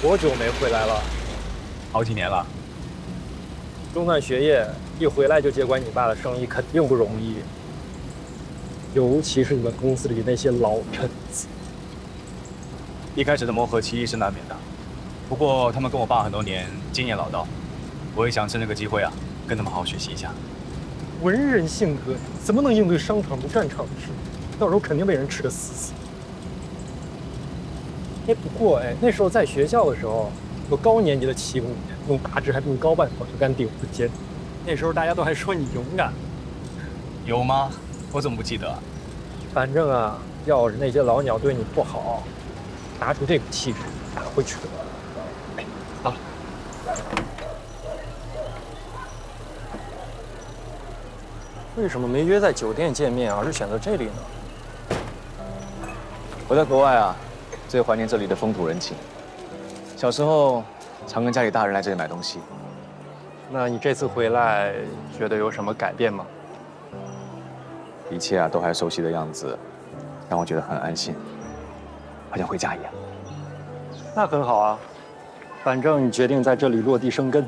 多久没回来了？好几年了。中断学业，一回来就接管你爸的生意，肯定不容易。尤其是你们公司里那些老臣子。一开始的磨合期是难免的，不过他们跟我爸很多年，经验老道，我也想趁这个机会啊，跟他们好好学习一下。文人性格，怎么能应对商场不擅长的事？到时候肯定被人吃得死死。哎，不过那时候在学校的时候，有高年级的7公年，用大指还比你高半头就敢顶着肩，那时候大家都还说你勇敢。有吗？我怎么不记得啊？反正啊，要是那些老鸟对你不好，拿出这股气势，他会扯。哎，好了。为什么没约在酒店见面，而是选择这里呢？我在国外啊，最怀念这里的风土人情。小时候常跟家里大人来这里买东西。那你这次回来，觉得有什么改变吗？一切啊都还熟悉的样子，让我觉得很安心，好像回家一样。那很好啊，反正你决定在这里落地生根。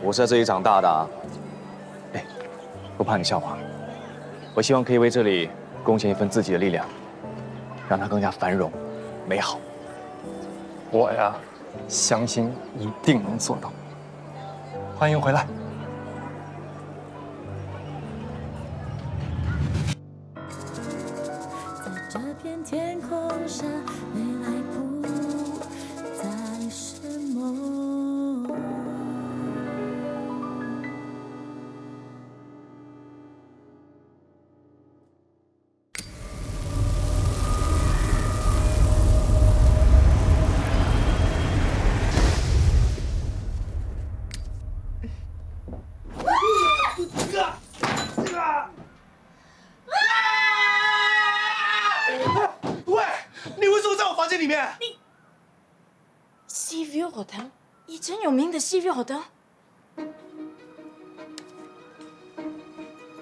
我是在这里长大的啊。哎，不怕你笑话，我希望可以为这里贡献一份自己的力量，让它更加繁荣、美好。我呀，相信一定能做到。欢迎回来。在这片天空下，未来不再是梦。喂，你为什么在我房间里面？Sea View Hotel， 以前有名的 Sea View Hotel。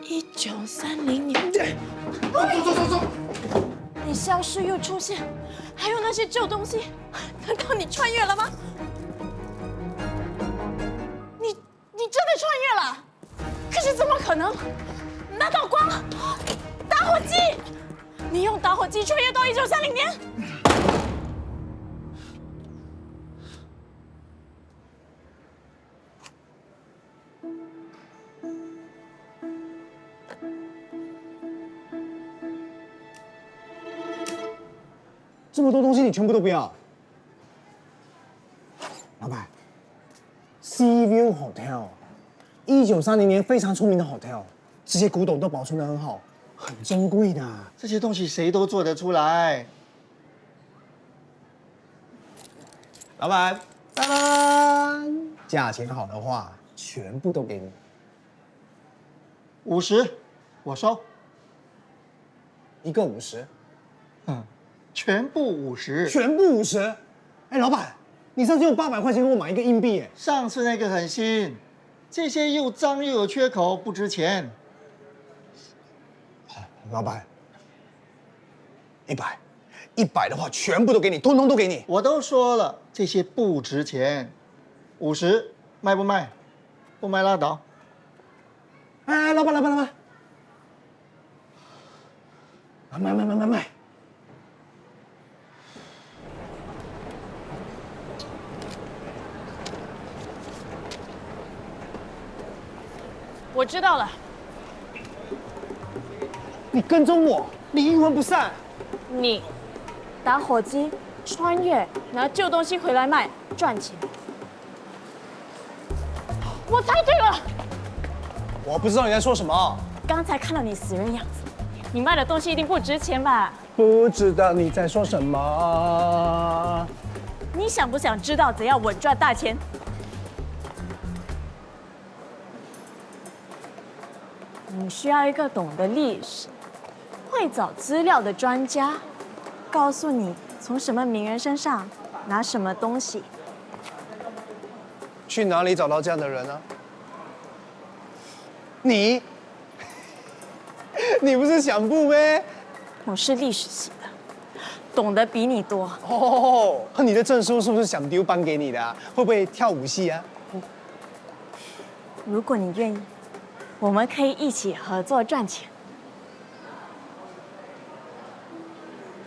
1930年，走！你消失又出现，还有那些旧东西，难道你穿越了吗？你真的穿越了？可是怎么可能？那道光，打火机，你用打火机穿越到1930年？这么多东西你全部都不要？老板 ，Sea View Hotel， 1930年非常出名的 hotel， 这些古董都保存得很好，很珍贵的。这些东西谁都做得出来。老板，当当，价钱好的话，全部都给你。50，我收。一个50，全部50。全部50。哎，老板，你上次用800块钱给我买一个硬币，哎，上次那个很新，这些又脏又有缺口，不值钱。老板，100的话全部都给你，通通都给你。我都说了，这些不值钱。50，卖不卖？不卖拉倒。哎，老板，买。我知道了，你跟踪我，你阴魂不散。你打火机穿越，拿旧东西回来卖，赚钱。我猜对了，我不知道你在说什么。刚才看到你死人样子，你卖的东西一定不值钱吧？不知道你在说什么。你想不想知道怎样稳赚大钱？你需要一个懂得历史、会找资料的专家，告诉你从什么名人身上拿什么东西。去哪里找到这样的人呢？你不是想不呗？我是历史系的，懂得比你多。哦，你的证书是不是想丢颁给你的啊？会不会跳舞戏啊？如果你愿意，我们可以一起合作赚钱。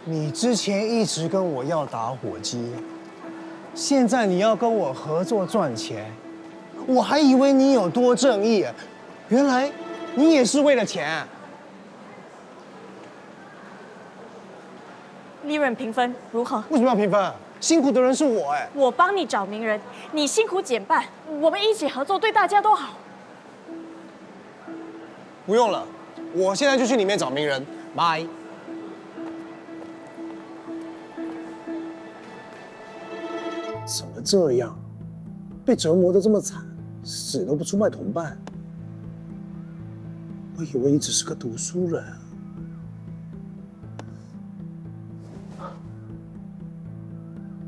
你之前一直跟我要打火机，现在你要跟我合作赚钱，我还以为你有多正义，原来你也是为了钱。利润平分如何？为什么要平分？辛苦的人是我哎。我帮你找名人，你辛苦减半，我们一起合作，对大家都好。不用了，我现在就去里面找名人，拜。怎么这样？被折磨得这么惨，死都不出卖同伴。我以为你只是个读书人。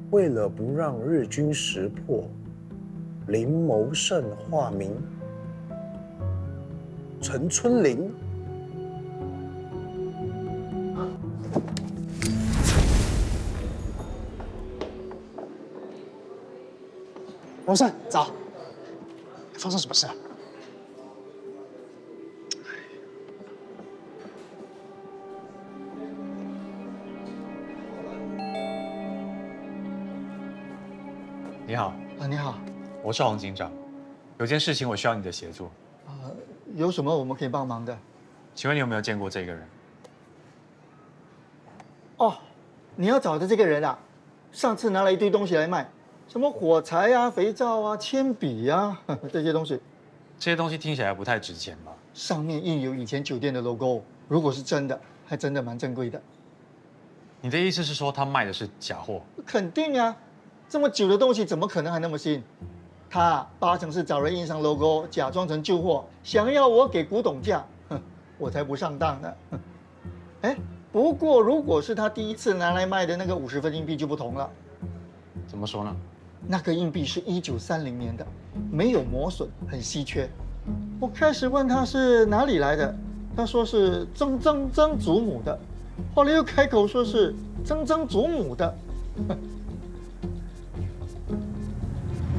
为了不让日军识破，林谋胜化名陈春林。王胜，早。发生什么事啊？你好，你好，我是洪警长，有件事情我需要你的协助，有什么我们可以帮忙的？请问你有没有见过这个人？哦，你要找的这个人啊，上次拿了一堆东西来卖，什么火柴啊、肥皂啊、铅笔啊这些东西。这些东西听起来不太值钱吧？上面印有以前酒店的 logo， 如果是真的，还真的蛮珍贵的。你的意思是说他卖的是假货？肯定啊，这么久的东西怎么可能还那么新？他八成是找人印上 logo， 假装成旧货，想要我给古董价，我才不上当呢。哎，不过如果是他第一次拿来卖的那个50分硬币就不同了。怎么说呢？那个硬币是1930年的，没有磨损，很稀缺。我开始问他是哪里来的，他说是曾祖母的，后来又开口说是曾祖母的。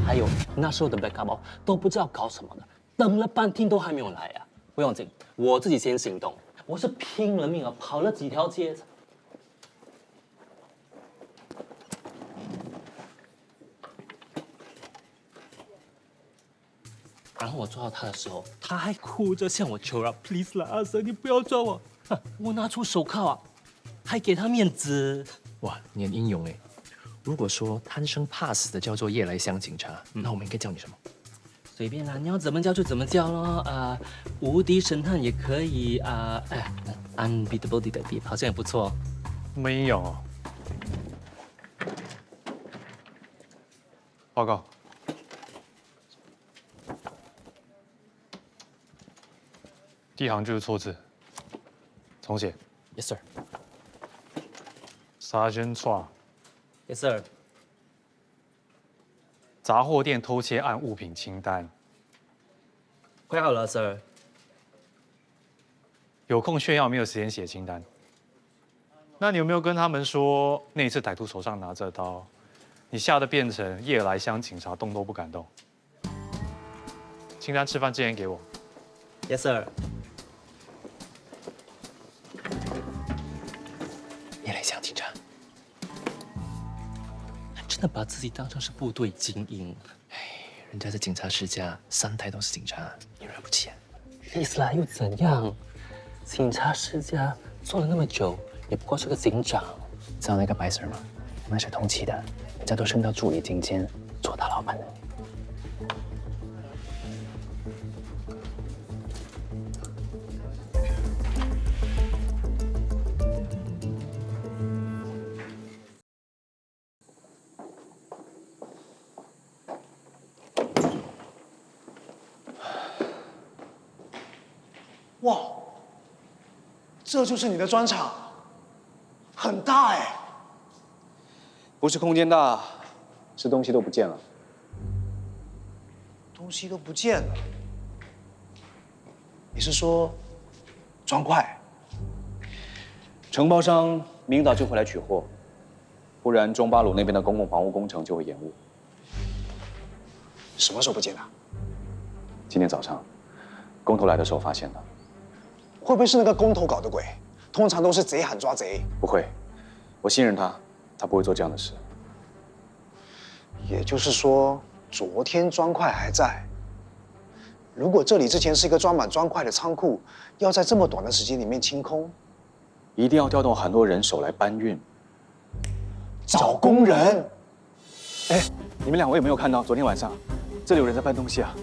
还有那时候的 backup 都不知道搞什么的，等了半天都还没有来啊！不用紧，我自己先行动，我是拼了命啊，跑了几条街。然后我抓到他的时候，他还哭着向我求饶 ，please 啦，阿 Sir， 你不要抓我。我拿出手铐啊，还给他面子。哇，你很英勇哎！如果说贪生怕死的叫做夜来香警察，那我们应该叫你什么？随便啦，你要怎么叫就怎么叫咯。无敌神探也可以unbeatable detective 好像也不错。那么英勇哦。报告。第一行就是错字，重写。Yes sir. Sergeant Chua， Yes sir. 杂货店偷窃案物品清单。快好了 ，Sir。有空炫耀，没有时间写清单。那你有没有跟他们说，那一次歹徒手上拿着刀，你吓得变成夜来香警察，动都不敢动？清单吃饭之前给我。Yes sir。夜来香警察，真的把自己当成是部队精英。人家在警察世家3代都是警察，你惹不起啊？意思啦又怎样？警察世家做了那么久，也不过是个警长。知道那个白 Sir 吗？那是通缉的，人家都升到助理经监，做大老板的。哇，这就是你的专场，很大哎。不是空间大，是东西都不见了。东西都不见了。你是说砖块？承包商明早就会来取货，不然中巴鲁那边的公共房屋工程就会延误。什么时候不见的？今天早上，工头来的时候发现的。会不会是那个工头搞的鬼？通常都是贼喊抓贼。不会，我信任他，他不会做这样的事。也就是说，昨天砖块还在。如果这里之前是一个装满砖块的仓库，要在这么短的时间里面清空，一定要调动很多人手来搬运。找工人。哎，你们两位有没有看到昨天晚上这里有人在搬东西啊？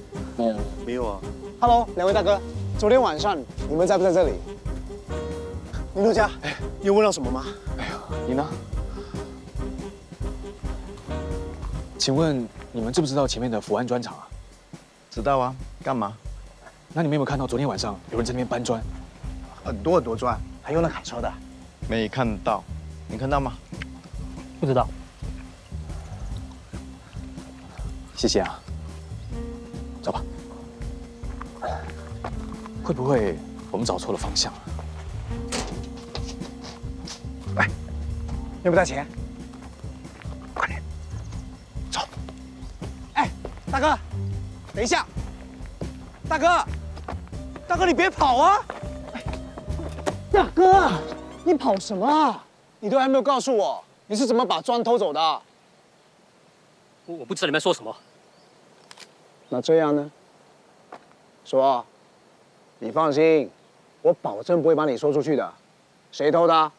没有啊。Hello， 两位大哥，昨天晚上你们在不在这里？林作家，你有问到什么吗？哎呀，你呢？请问你们知不知道前面的福安砖厂啊？知道啊，干嘛？那你们有没有看到昨天晚上有人在那边搬砖？很多很多砖，还有那卡车的。没看到，你看到吗？不知道。谢谢啊。走吧。会不会我们找错了方向啊？喂，要不带钱？快点，走。哎，大哥，等一下。大哥，大哥，你别跑啊！大哥，你跑什么啊？你都还没有告诉我，你是怎么把砖偷走的？我不知道你们说什么。那这样呢？说，你放心，我保证不会把你说出去的。谁偷的？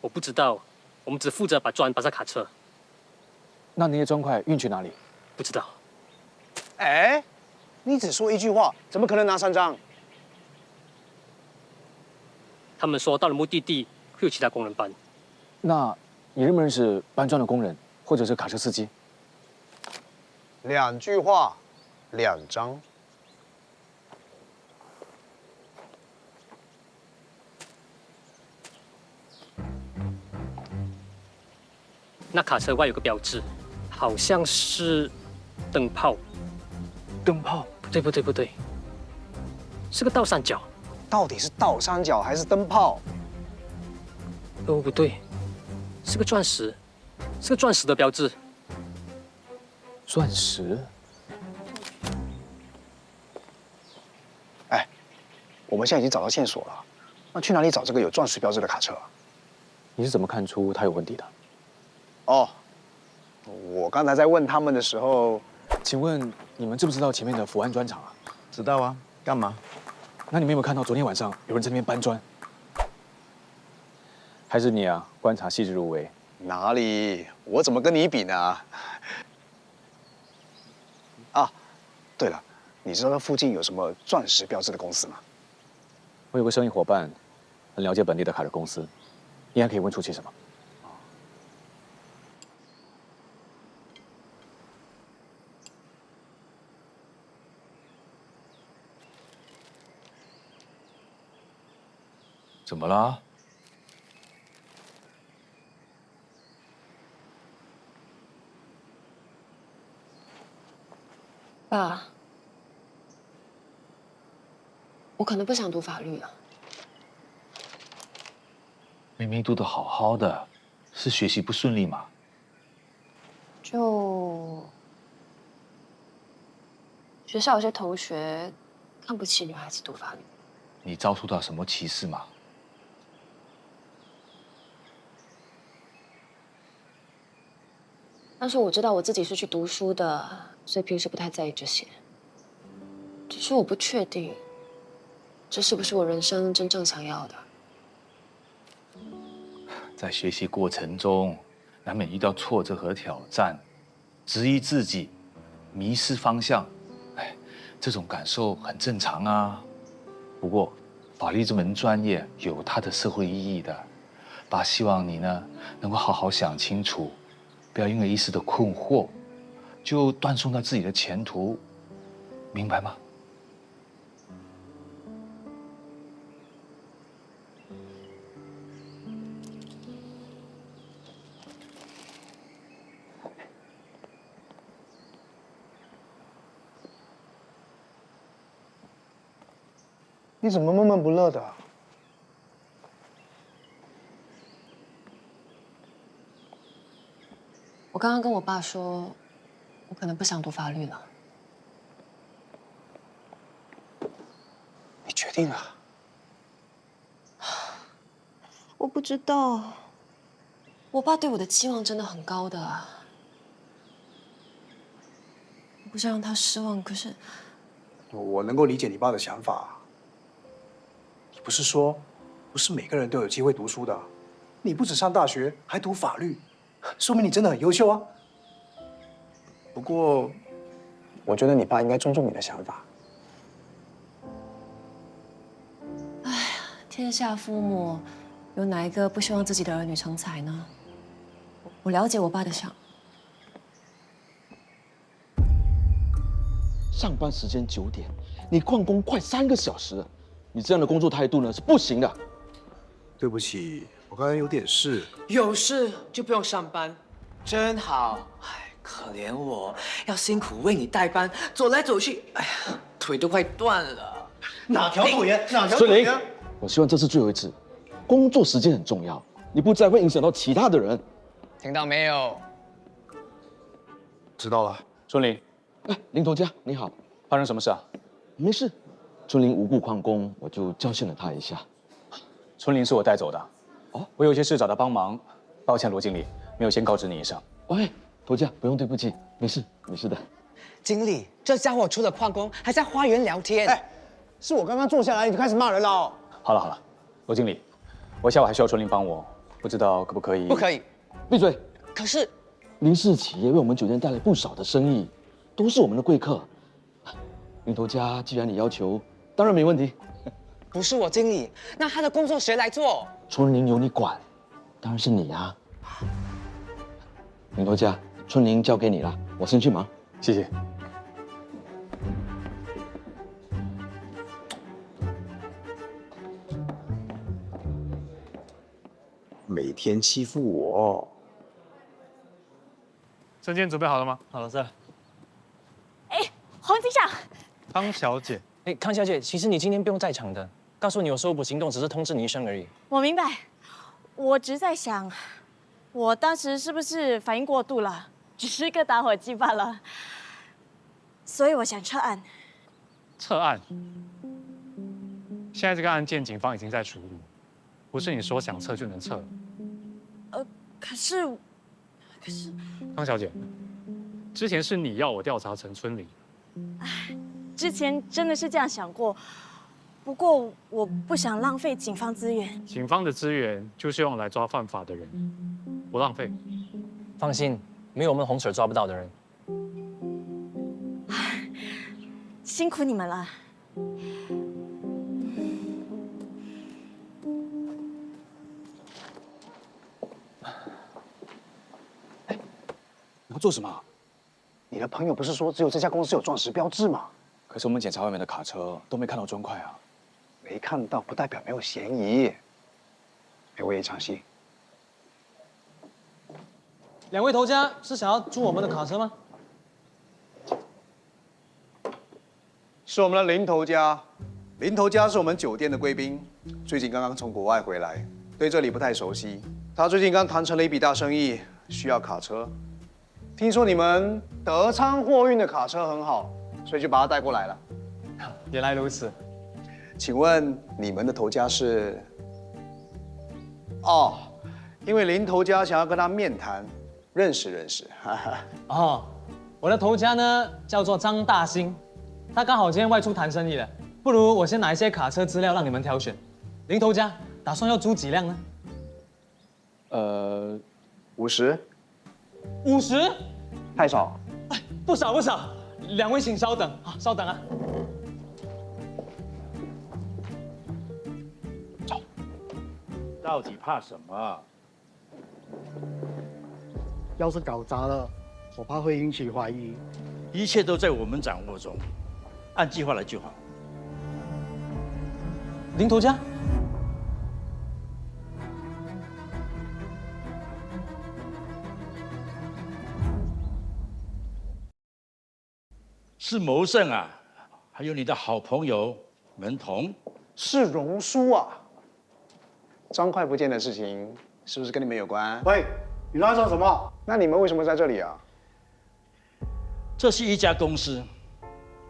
我不知道，我们只负责把砖搬上卡车。那些砖块运去哪里？不知道。哎，你只说一句话，怎么可能拿3张？他们说到了目的地会有其他工人搬。那你认不认识搬砖的工人，或者是卡车司机2句话，2张。那卡车外有个标志，好像是灯泡。灯泡？不对，是个倒三角。到底是倒三角还是灯泡？哦，不对，是个钻石，是个钻石的标志。钻石？哎，我们现在已经找到线索了，那去哪里找这个有钻石标志的卡车？你是怎么看出它有问题的？哦，我刚才在问他们的时候，请问你们知不知道前面的福安砖厂啊？知道啊，干嘛？那你们有没有看到昨天晚上有人在那边搬砖？还是你啊，观察细致入微？哪里？我怎么跟你比呢？啊，对了，你知道那附近有什么钻石标志的公司吗？我有个生意伙伴，很了解本地的卡车公司，应该可以问出些什么。怎么了？爸，我可能不想读法律了。明明读得好好的，是学习不顺利吗？就学校有些同学看不起女孩子读法律。你遭受到什么歧视吗？但是我知道我自己是去读书的，所以平时不太在意这些。只是我不确定，这是不是我人生真正想要的。在学习过程中，难免遇到挫折和挑战，质疑自己，迷失方向，哎，这种感受很正常啊。不过，法律这门专业有它的社会意义的，爸希望你呢能够好好想清楚，不要因为一时的困惑，就断送掉自己的前途，明白吗？你怎么闷闷不乐的？我刚刚跟我爸说，我可能不想读法律了。你决定了？我不知道。我爸对我的期望真的很高的，我不想让他失望。可是，我能够理解你爸的想法。你不是说，不是每个人都有机会读书的？你不止上大学，还读法律，说明你真的很优秀啊。不过，我觉得你爸应该尊重你的想法。天下父母，有哪一个不希望自己的儿女成才呢？我了解我爸的想。上班时间9点，你旷工快3个小时了，你这样的工作态度呢是不行的。对不起，我刚刚有点事。有事就不用上班，真好。哎，可怜我，要辛苦为你代班，走来走去，哎呀，腿都快断了。哪条腿呀？哪条孙玲腿呀？，我希望这是最后一次，工作时间很重要，你不在会影响到其他的人。听到没有？知道了。春玲，哎，林头家你好，发生什么事啊？没事，春玲无故旷工，我就教训了她一下。春玲是我带走的。哦，我有些事找他帮忙，抱歉罗经理，没有先告知你一声。喂，头家不用对不起，没事没事的。经理，这家伙除了旷工，还在花园聊天。哎，是我刚刚坐下来你就开始骂人了哦。好了，罗经理，我下午还需要春玲帮我，不知道可不可以？不可以。闭嘴！可是林氏企业为我们酒店带来不少的生意，都是我们的贵客。林头家，既然你要求，当然没问题。不是我经理，那他的工作谁来做？春玲由你管，当然是你啊。林头家，春玲交给你了，我先去忙。谢谢。每天欺负我。证件准备好了吗？好了，Sir。哎，黄警长，汤小姐，哎，康小姐，其实你今天不用在场的，告诉你有搜捕行动，只是通知你一声而已。我明白。我只是在想，我当时是不是反应过度了？只是一个打火机罢了。所以我想撤案。撤案。现在这个案件，警方已经在处理，不是你说想撤就能撤。可是，汤小姐，之前是你要我调查陈春玲，之前真的是这样想过，不过我不想浪费警方资源。警方的资源就是用来抓犯法的人，不浪费。放心，没有我们红婶抓不到的人。辛苦你们了。你要做什么？你的朋友不是说只有这家公司有钻石标志吗？可是我们检查外面的卡车都没看到砖块啊。没看到不代表没有嫌疑。给我一场戏。两位头家是想要租我们的卡车吗？是我们的林头家。林头家是我们酒店的贵宾，最近刚刚从国外回来，对这里不太熟悉。他最近刚谈成了一笔大生意，需要卡车。听说你们德昌货运的卡车很好，所以就把他带过来了。原来如此。请问你们的头家是？哦，因为林头家想要跟他面谈，认识认识。哈哈。哦，我的头家呢叫做张大兴，他刚好今天外出谈生意了，不如我先拿一些卡车资料让你们挑选。林头家打算要租几辆呢？50。50？太少。不少不少，两位请稍等啊，稍等啊。到底怕什么？要是搞砸了，我怕会引起怀疑。一切都在我们掌握中，按计划来就好。林头家，是谋胜啊，还有你的好朋友门童。是荣叔啊。张快不见的事情是不是跟你们有关？喂，你乱说什么？那你们为什么在这里啊？这是一家公司，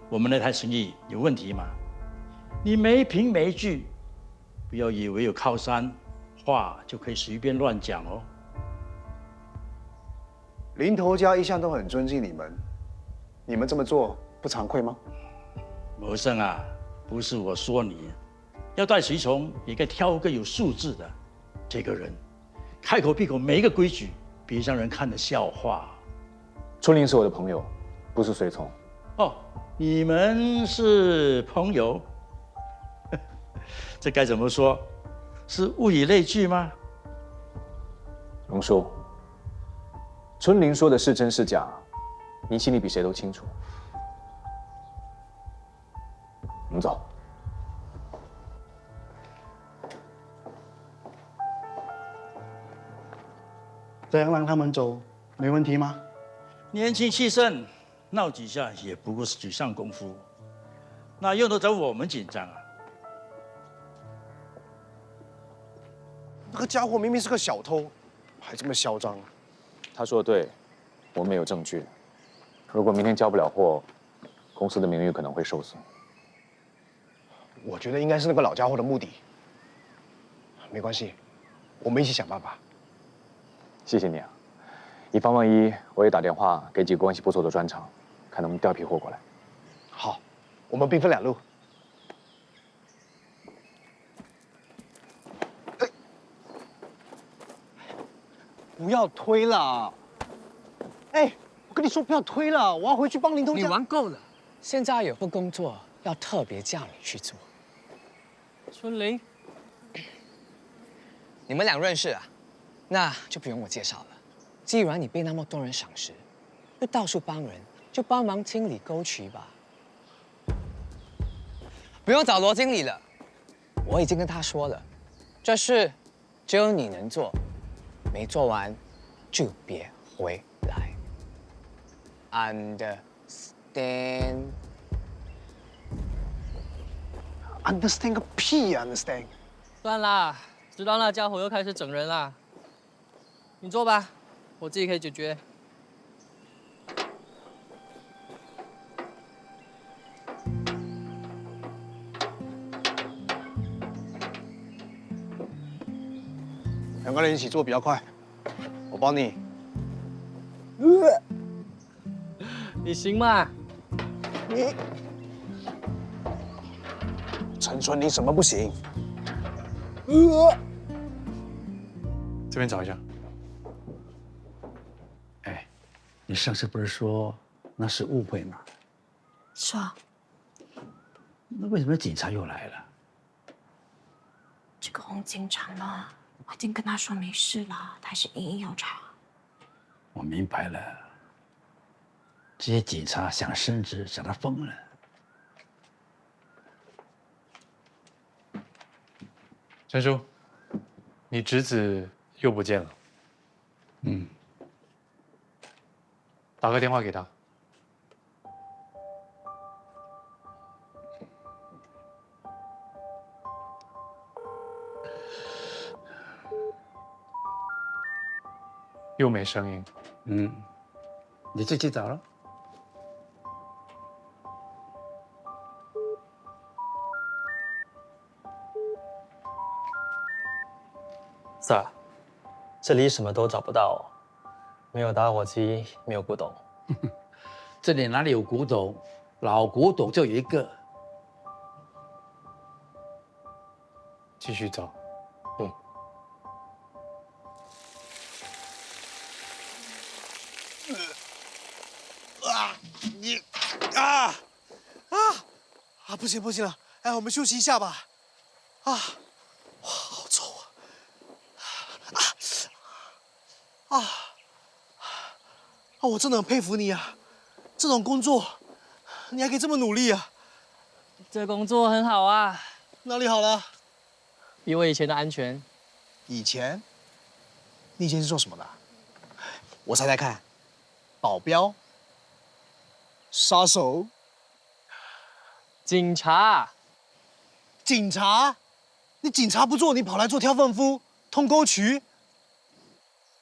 我们那台生意有问题吗？你没凭没据，不要以为有靠山，话就可以随便乱讲哦。林头家一向都很尊敬你们，你们这么做不惭愧吗？谋生啊，不是我说你，要带随从也该挑个有素质的。这个人开口闭口没个规矩，别让人看了笑话。春林是我的朋友，不是随从。哦，你们是朋友？这该怎么说？是物以类聚吗？龙叔，春林说的是真是假，您心里比谁都清楚。我们走。这样让他们走，没问题吗？年轻气盛，闹几下也不过是嘴上功夫，哪用得着我们紧张啊？那个家伙明明是个小偷，还这么嚣张。他说的对，我们没有证据。如果明天交不了货，公司的名誉可能会受损。我觉得应该是那个老家伙的目的。没关系，我们一起想办法。谢谢你啊！以防万一，我也打电话给几个关系不错的专厂，看能不能调批货过来。好，我们兵分两路。不要推了！哎，我跟你说不要推了，我要回去帮林头家。你玩够了，现在有份工作要特别叫你去做。春林，你们俩认识啊？那就不用我介绍了。既然你被那么多人赏识，又到处帮人，就帮忙清理沟渠吧。不用找罗经理了，我已经跟他说了，这事只有你能做，没做完就别回来。Understand？ Understand 个屁呀 ！Understand？ 算啦，知道那家伙又开始整人啦。你做吧，我自己可以解决。两个人一起做比较快，我帮你。你行吗？你陈春林什么不行？这边找一下。哎，你上次不是说那是误会吗？是啊，那为什么警察又来了？这个洪警长呢，我已经跟他说没事了，他还是硬要查。我明白了，这些警察想升职想到疯了。陈叔，你侄子又不见了。嗯，打个电话给他。又没声音。嗯，你自己找了。Sir， 这里什么都找不到，没有打火机，没有古董。这里哪里有古董？老古董就有一个。继续找。嗯。不行不行了，哎，我们休息一下吧。哇，好臭啊！我真的很佩服你啊，这种工作你还可以这么努力啊。这工作很好啊。哪里好了？比我以前的安全。以前？你以前是做什么的？我猜猜看，保镖、杀手、警察。警察？你警察不做，你跑来做挑粪夫、通沟渠？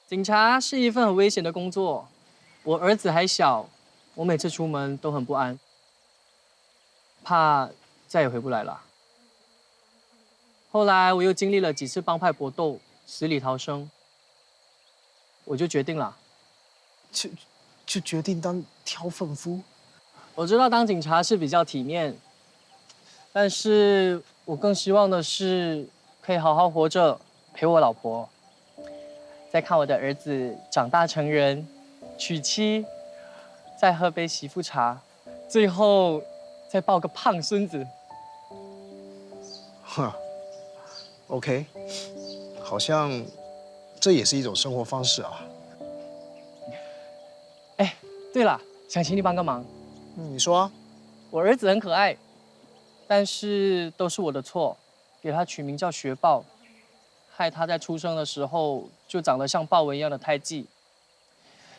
警察是一份很危险的工作，我儿子还小，我每次出门都很不安，怕再也回不来了。后来我又经历了几次帮派搏斗，死里逃生，我就决定了，就决定当挑粪夫。我知道当警察是比较体面，但是我更希望的是可以好好活着，陪我老婆，再看我的儿子长大成人，娶妻，再喝杯媳妇茶，最后再抱个胖孙子。哼，OK， 好像这也是一种生活方式啊。哎，对了，想请你帮个忙。你说啊。我儿子很可爱，但是都是我的错，给他取名叫学豹，害他在出生的时候就长得像豹纹一样的胎记。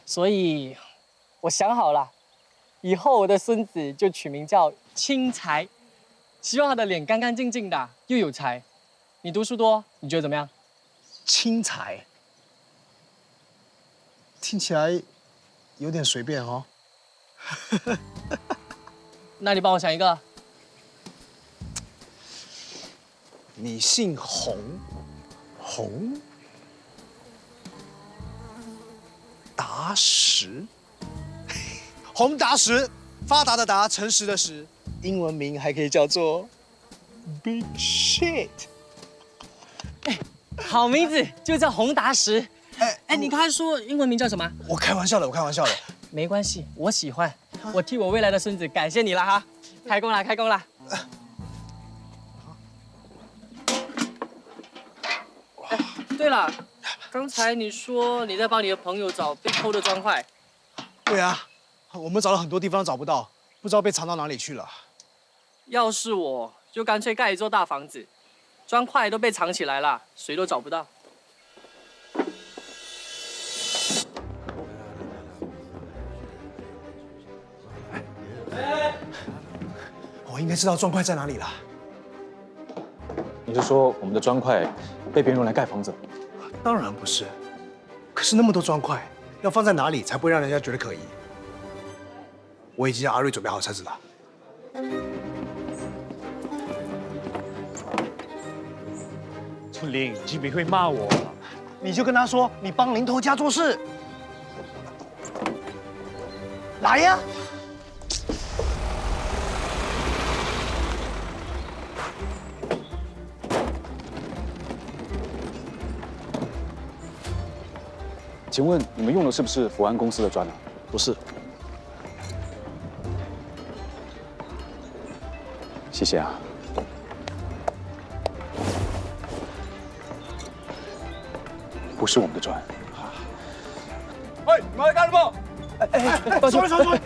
所以，我想好了，以后我的孙子就取名叫青才，希望他的脸干干净净的，又有才。你读书多，你觉得怎么样？青才，听起来有点随便哦。那你帮我想一个。你姓洪，洪达实，洪达实，发达的达，诚实的实，英文名还可以叫做 Big Shit。好名字，就叫洪达实。哎，你刚才说英文名叫什么？我开玩笑的，我开玩笑的。没关系，我喜欢。我替我未来的孙子感谢你了哈，开工了，开工了。对了，刚才你说你在帮你的朋友找被偷的砖块。对啊，我们找了很多地方找不到，不知道被藏到哪里去了。要是我就干脆盖一座大房子，砖块都被藏起来了，谁都找不到。我应该知道砖块在哪里了。你是说我们的砖块被别人用来盖房子？当然不是，可是那么多砖块，要放在哪里才不会让人家觉得可疑？我已经让阿瑞准备好车子了。春林，吉比会骂我。你就跟他说，你帮林头家做事。来呀！请问你们用的是不是福安公司的砖啊？不是。谢谢啊。不是我们的砖。喂，你们来干什么？sorry。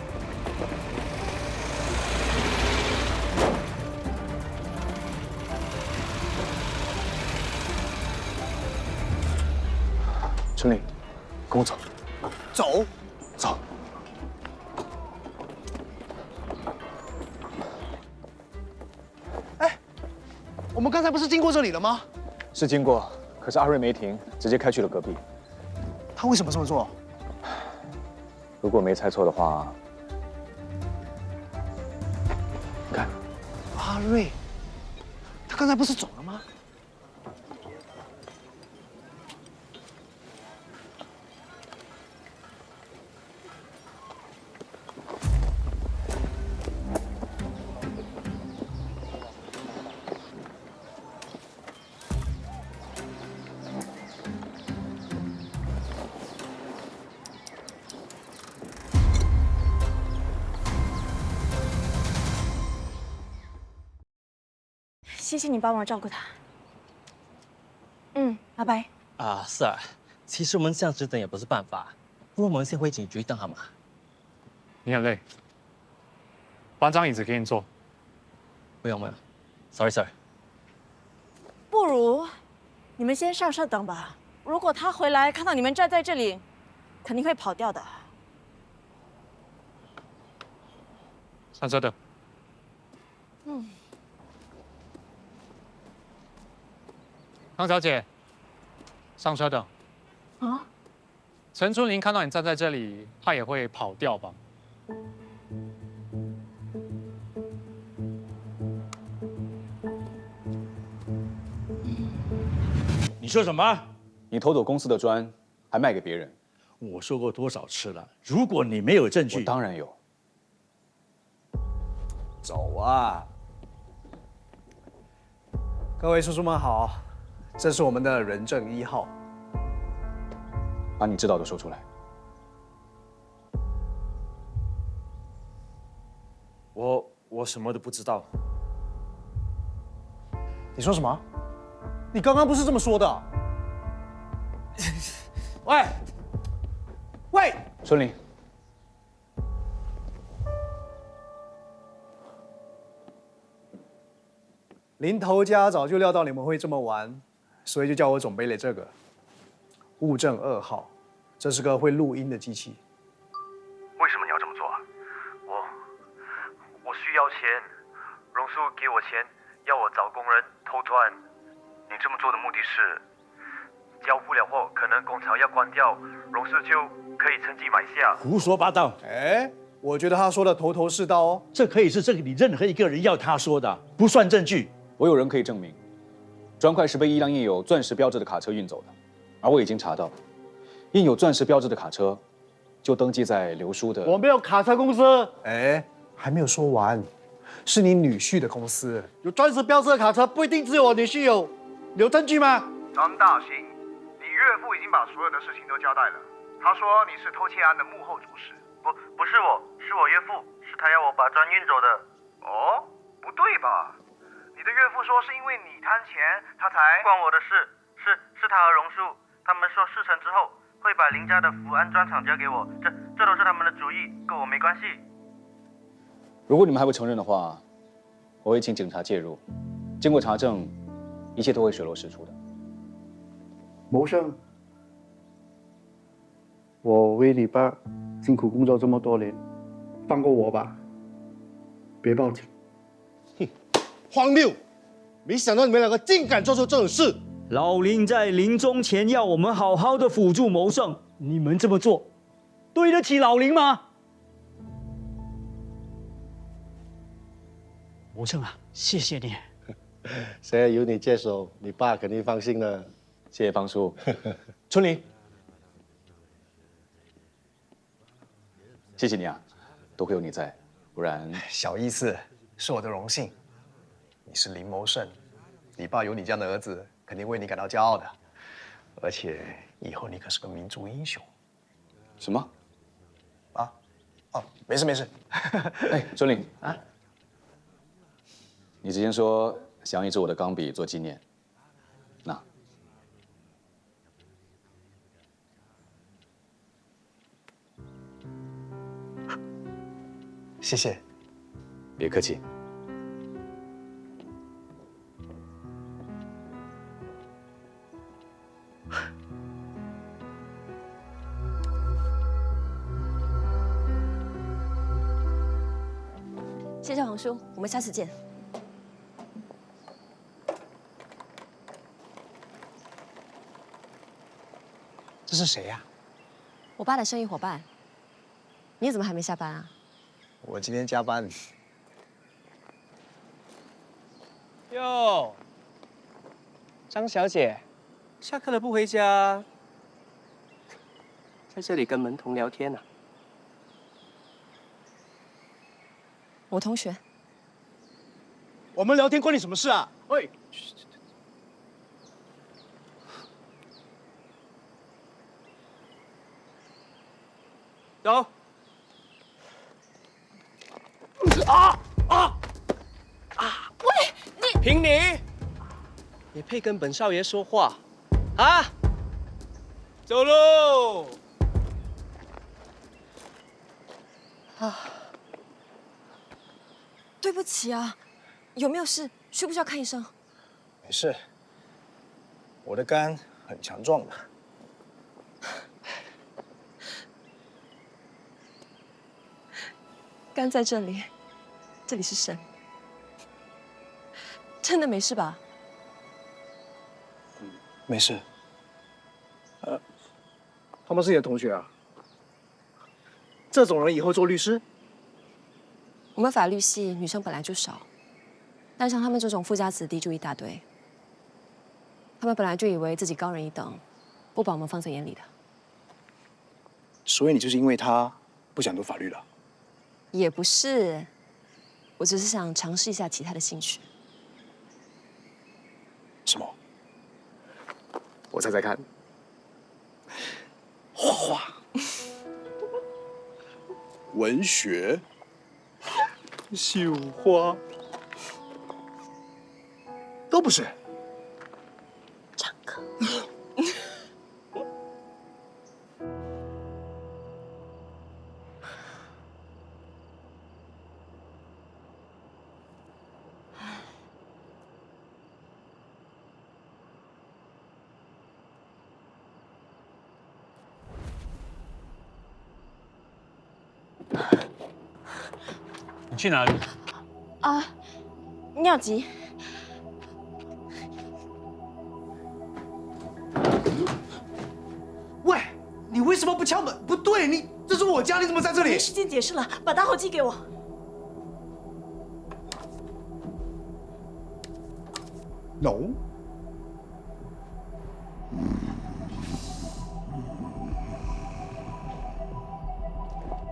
春林，跟我走。走。走。哎，我们刚才不是经过这里了吗？是经过，可是阿瑞没停，直接开去了隔壁。他为什么这么做？如果没猜错的话，你看，阿瑞，他刚才不是走了吗？谢谢你帮我照顾他。拜拜。啊，Sir，其实我们这样子等也不是办法，不如我们先回警局等好吗？你很累，搬张椅子给你坐。不用，Sorry Sir。不如你们先上车等吧。如果他回来看到你们站在这里，肯定会跑掉的。上车等。康小姐，上车等。啊？陈春林看到你站在这里，他也会跑掉吧？你说什么？你偷走公司的砖，还卖给别人？我说过多少次了？如果你没有证据，我当然有。走啊！各位叔叔们好，这是我们的人证1号。把你知道的说出来。我什么都不知道。你说什么？你刚刚不是这么说的？喂，喂，春林，林头家早就料到你们会这么玩，所以就叫我准备了这个物证2号，这是个会录音的机器。为什么你要这么做啊？我需要钱，榕树给我钱，要我找工人偷砖。你这么做的目的是，交不了货，可能工厂要关掉，榕树就可以趁机买下。胡说八道！哎，我觉得他说的头头是道哦。这可以是这里任何一个人要他说的，不算证据。我有人可以证明，砖块是被一辆印有钻石标志的卡车运走的，而我已经查到，印有钻石标志的卡车就登记在刘叔的。我没有卡车公司。哎，还没有说完，是你女婿的公司。有钻石标志的卡车不一定只有我女婿有，有证据吗？张大兴，你岳父已经把所有的事情都交代了。他说你是偷窃案的幕后主使。不是我，是我岳父，是他要我把砖运走的。哦，不对吧？你的岳父说是因为你贪钱，他才关我的事。是他和榕树，他们说事成之后会把林家的福安砖厂交给我，这都是他们的主意，跟我没关系。如果你们还不承认的话，我会请警察介入。经过查证，一切都会水落石出的。谋生，我为你爸辛苦工作这么多年，放过我吧，别报警。荒谬！没想到你们两个竟敢做出这种事！老林在临终前要我们好好的辅助谋胜，你们这么做，对得起老林吗？谋胜啊，谢谢你。现在有你接手，你爸肯定放心了。谢谢方叔。春林，谢谢你啊，多亏有你在，不然……小意思，是我的荣幸。你是林谋胜，你爸有你这样的儿子，肯定为你感到骄傲的。而且以后你可是个民族英雄。什么？啊？哦，没事没事。哎，春林啊，你之前说想要一支我的钢笔做纪念，那。谢谢。别客气。谢谢黄叔，我们下次见。这是谁呀？我爸的生意伙伴。你怎么还没下班啊？我今天加班。哟，张小姐，下课了不回家，在这里跟门童聊天呢。我同学。我们聊天关你什么事啊？喂，走。喂，你凭你也配跟本少爷说话啊？走喽！啊，对不起啊，有没有事？需不需要看医生？没事，我的肝很强壮的。肝在这里，这里是肾。真的没事吧？没事。他们是你的同学啊？这种人以后做律师？我们法律系女生本来就少，但像他们这种富家子弟就一大堆。他们本来就以为自己高人一等，不把我们放在眼里的。所以你就是因为他不想读法律了？也不是，我只是想尝试一下其他的兴趣。什么？我猜猜看。画画、文学、绣花，都不是。唱歌。你去哪里？啊，尿急。喂，你为什么不敲门？不对，这是我家，你怎么在这里？没时间解释了，把打火机给我。No。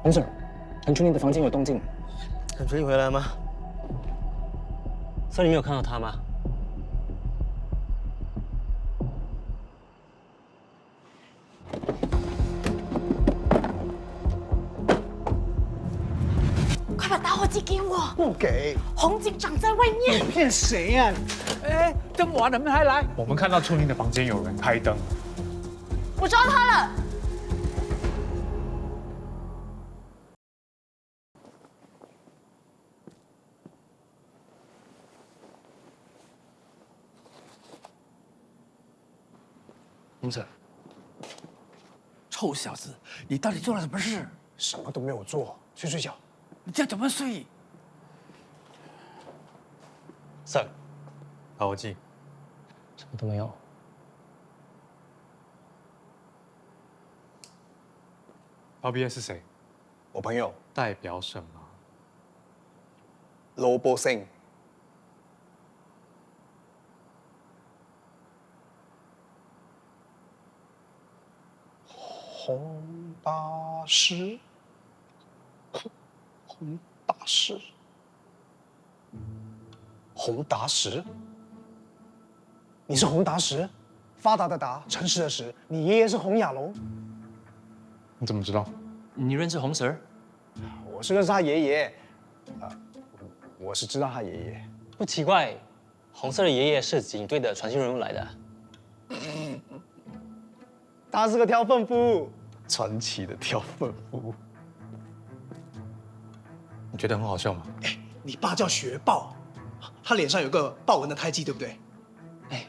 洪 Sir， 很确定你的房间有动静。很确定回来吗？所以你没有看到他吗？快把打火机给我！不给。洪警长在外面。你骗谁呀？哎，这么晚了，你们还来？我们看到春玲的房间有人开灯。我抓他了。洪 Sir， 臭小子，你到底做了什么事？什么都没有做，去睡觉。你这怎么睡 ？Sir， 打火机。什么都没有。LBS 是谁？我朋友。代表什么？罗伯森。洪大师，洪大师，洪达石。你是洪达石，发达的达，诚实的实。你爷爷是洪亚龙。你怎么知道？你认识洪 Sir？ 我是认识他爷爷，我是知道他爷爷。不奇怪，洪 Sir 的爷爷是警队的传信人物来的。他是个挑粪夫，传奇的挑粪夫。你觉得很好笑吗？哎，你爸叫学豹，他脸上有个豹纹的胎记，对不对？哎，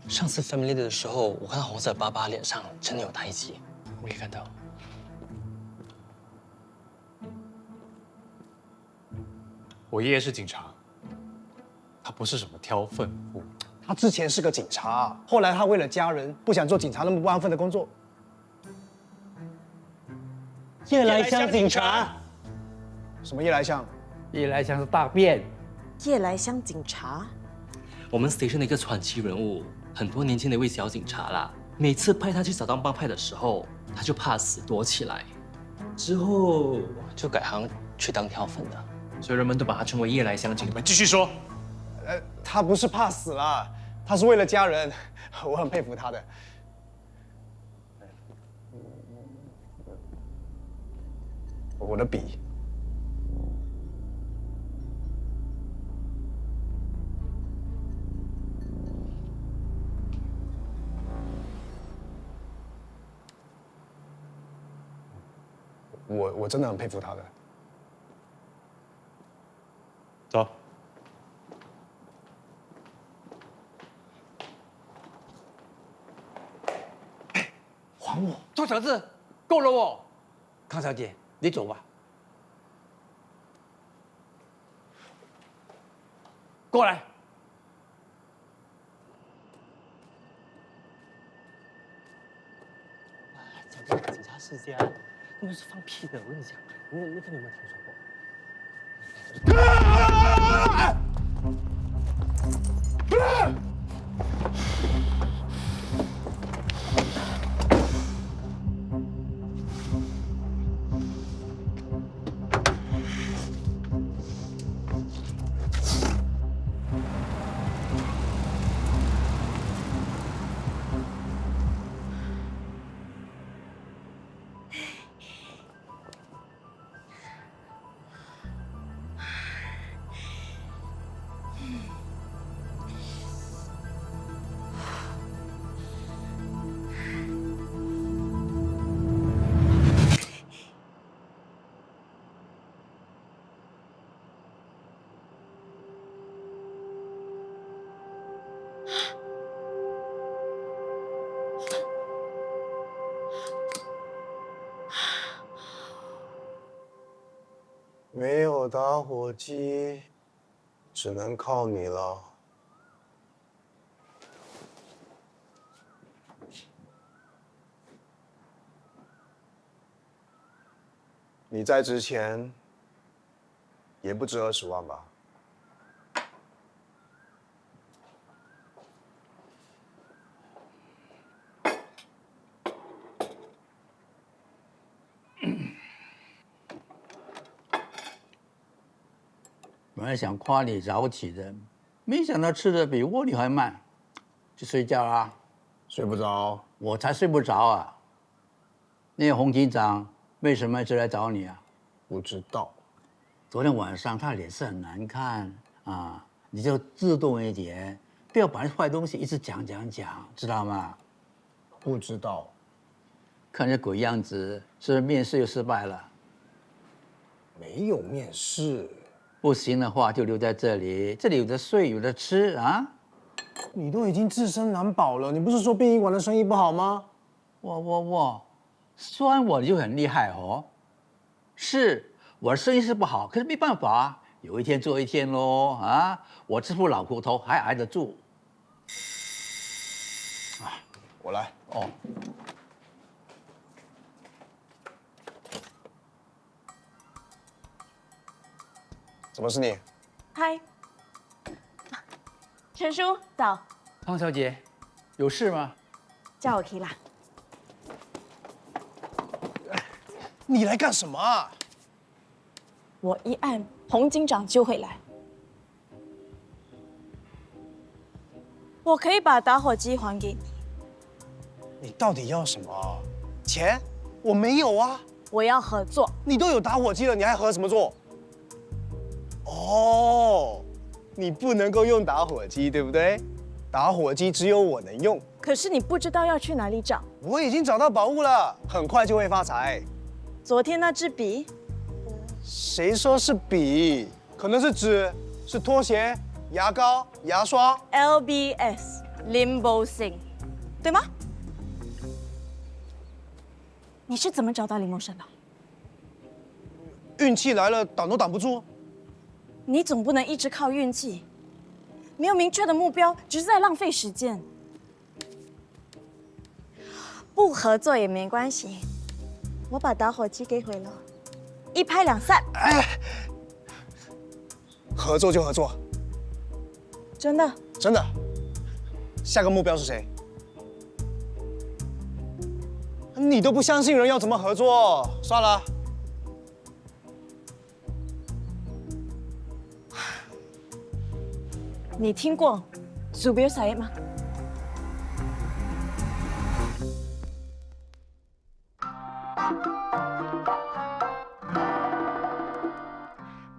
上次 Family Day 的时候，我看到洪 Sir 爸爸脸上真的有胎记，我可以看到。我爷爷是警察，他不是什么挑粪夫。他之前是个警察，后来他为了家人，不想做警察那么不安分的工作。夜来香警察？什么夜来香？夜来香是大便。夜来香警察？我们 station 的一个传奇人物，很多年前的一位小警察啦。每次派他去扫荡帮派的时候，他就怕死躲起来，之后就改行去当挑粪的。所以人们都把他称为夜来香警。你们继续说。他不是怕死啦，他是为了家人，我很佩服他的。我的笔。我真的很佩服他的。走。还我！臭小子，够了哦！康小姐，你走吧。过来。世家，他们是放屁的。我跟你讲，那个你有没有听说过？ 没有打火机，只能靠你了。你在之前也不止20万吧？本来想夸你早起的，没想到吃的比蜗牛还慢。去睡觉啦。睡不着。我才睡不着啊。那个洪警长为什么一直来找你啊？不知道。昨天晚上他脸色很难看啊，你就自动一点，不要把那坏东西一直讲，知道吗？不知道。看这鬼样子，是不是面试又失败了？没有面试。不行的话就留在这里，这里有的睡，有的吃啊。你都已经自身难保了，你不是说殡仪馆的生意不好吗？哇，酸我就很厉害哦。是，我的生意是不好，可是没办法，有一天做一天喽啊！我这副老骨头还挨得住。啊，我来。哦。怎么是你？嗨，陈叔到。汤小姐，有事吗？叫我 K 啦。你来干什么啊？我一按，洪警长就会来。我可以把打火机还给你。你到底要什么？钱？我没有啊。我要合作。你都有打火机了，你还合什么作？哦，你不能够用打火机，对不对？打火机只有我能用。可是你不知道要去哪里找。我已经找到宝物了，很快就会发财。昨天那支笔？谁说是笔？可能是纸，是拖鞋、牙膏、牙刷。LBS 林波星，对吗？你是怎么找到林梦生的？运气来了，挡都挡不住。你总不能一直靠运气，没有明确的目标，只是在浪费时间。不合作也没关系，我把打火机给毁了，一拍两散。哎，合作就合作。真的？真的。下个目标是谁？你都不相信人，要怎么合作？算了。你听过祖比尔赛吗？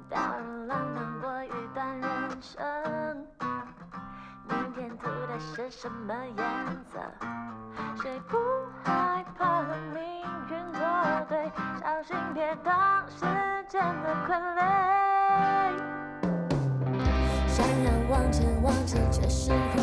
当浪漫过一段人生，明天涂的是什么颜色？谁不害怕和命运作对？小心别当时间的傀儡。想要往前，却是很